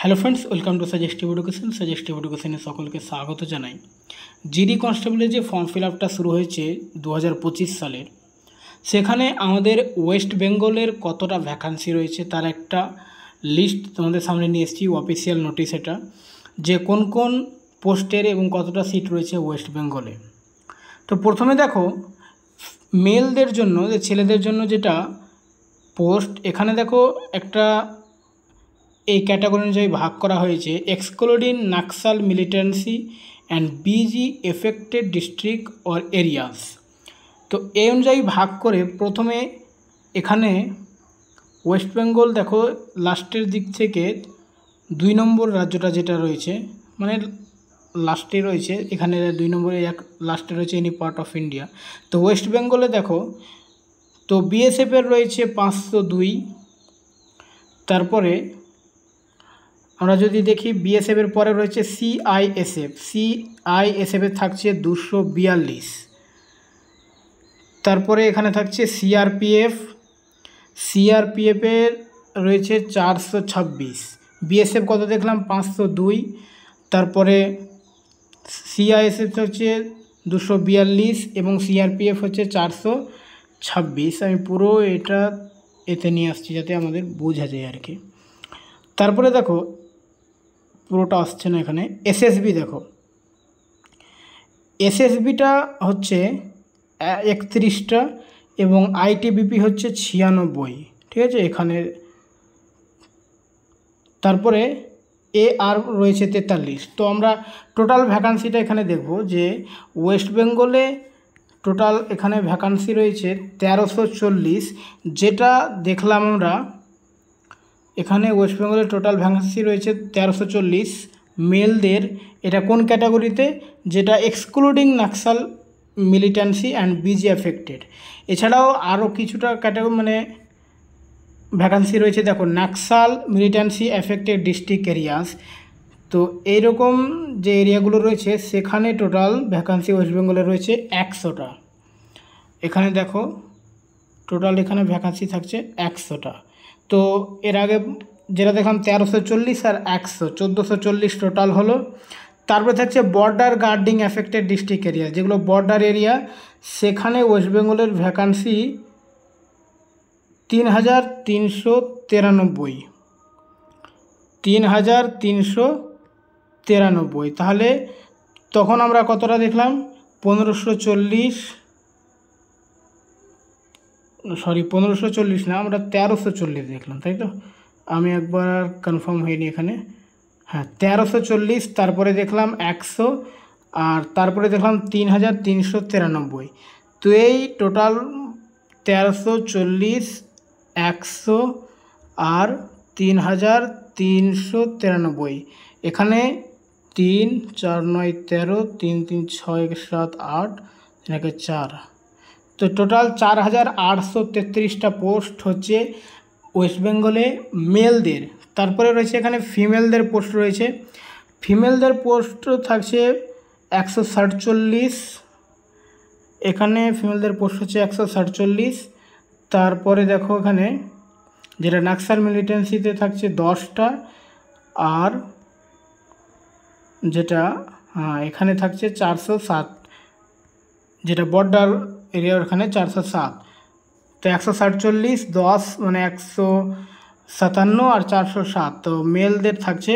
Hello friends, welcome to suggestive এডুকেশনে সকলকে স্বাগত জানাই। জিডি কনস্টেবলের যে ফর্ম ফিল আপটা শুরু হয়েছে 2025 সালের, সেখানে আমাদের ওয়েস্ট বেঙ্গলের কতটা ভ্যাকান্সি রয়েছে তার একটা লিস্ট তোমাদের সামনে নিয়ে এসেছি, অফিসিয়াল নোটিশ এটা, যে কোন কোন পোস্টের এবং কতটা সিট রয়েছে ওয়েস্ট বেঙ্গলে। তো প্রথমে দেখো মেলদের জন্য, যে ছেলেদের জন্য যেটা পোস্ট, এখানে দেখো একটা এই ক্যাটাগরি অনুযায়ী ভাগ করা হয়েছে, excluding Naxal militancy and BG affected district or areas. তো এই অনুযায়ী ভাগ করে প্রথমে এখানে ওয়েস্ট বেঙ্গল দেখো লাস্টের দিক থেকে 2 নম্বর রাজ্যটা যেটা রয়েছে, মানে লাস্টে রয়েছে, এখানে 2 নম্বরে লাস্টে রয়েছে এনি পার্ট অফ ইন্ডিয়া। তো ওয়েস্ট বেঙ্গলে দেখো, তো বিএসএফের রয়েছে 502। তারপরে আমরা যদি দেখি বিএসএফের পরে রয়েছে সিআইএসএফের থাকছে 242। তারপরে এখানে থাকছে সিআরপিএফের রয়েছে 426। বিএসএফ কত দেখলাম 502। তারপরে সিআইএসএফ হচ্ছে 242 এবং সিআরপিএফ হচ্ছে 426। আমি পুরো এটা এতে নিয়ে আসছি যাতে আমাদের বোঝা যায় আর কি। তারপরে দেখো পুরোটা আসছে না এখানে। এসএসবি দেখো, এসএসবিটা হচ্ছে 31টা এবং আইটিবিপি হচ্ছে 96, ঠিক আছে এখানে। তারপরে এআর রয়েছে 43। তো আমরা টোটাল ভ্যাকান্সিটা এখানে দেখব যে ওয়েস্ট বেঙ্গলে টোটাল এখানে ভ্যাকান্সি রয়েছে 1340, যেটা দেখলাম আমরা এখানে ওয়েস্ট বেঙ্গলের টোটাল ভ্যাকান্সি রয়েছে 1340 মেলদের। এটা কোন ক্যাটাগরিতে? যেটা excluding Naxal militancy and BG affected. এছাড়াও আরও কিছুটা ক্যাটাগরি মানে ভ্যাকান্সি রয়েছে, দেখো Naxal militancy affected district areas. তো এইরকম যে এরিয়াগুলো রয়েছে সেখানে টোটাল ভ্যাকান্সি ওয়েস্ট বেঙ্গলে রয়েছে 100টা। এখানে দেখো টোটাল এখানে ভ্যাকান্সি থাকছে 100টা। তো এর আগে যেটা দেখলাম 1340 আর 100, 1440 টোটাল হলো। তারপরে থাকছে border guarding affected district area, যেগুলো বর্ডার এরিয়া, সেখানে ওয়েস্ট বেঙ্গলের ভ্যাকান্সি 3393। তাহলে তখন আমরা কতটা দেখলাম? 1540 না, আমরা 1340 দেখলাম, তাই তো? আমি একবার কনফার্ম হয়নি এখানে। হ্যাঁ 1340, তারপরে দেখলাম 100, আর তারপরে দেখলাম 3393। তো এই টোটাল 1340, 100 আর 3393। এখানে 3 4 9 13, 3 3 6 7 8, এটাকে 4। তো টোটাল 4833টা পোস্ট হচ্ছে ওয়েস্ট বেঙ্গলে মেলদের। তারপরে রয়েছে এখানে ফিমেলদের পোস্ট রয়েছে। ফিমেলদের পোস্ট থাকছে 147। এখানে ফিমেলদের পোস্ট হচ্ছে 147। তারপরে দেখো এখানে যেটা নাক্সাল মিলিটেন্সিতে থাকছে 10টা, আর যেটা এখানে থাকছে 407, যেটা বর্ডার এরিয়া ওখানে 407। তো 147, 10 মানে 157 আর 407। তো মেলদের থাকছে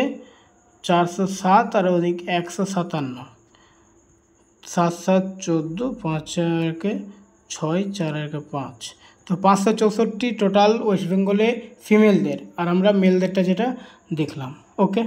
407 আর ওদিক 157। 7 7 14, 5 4 6, 4 5। তো 564 টোটাল ওয়েস্ট বেঙ্গলে ফিমেলদের, আর আমরা মেলদেরটা যেটা দেখলাম। ওকে।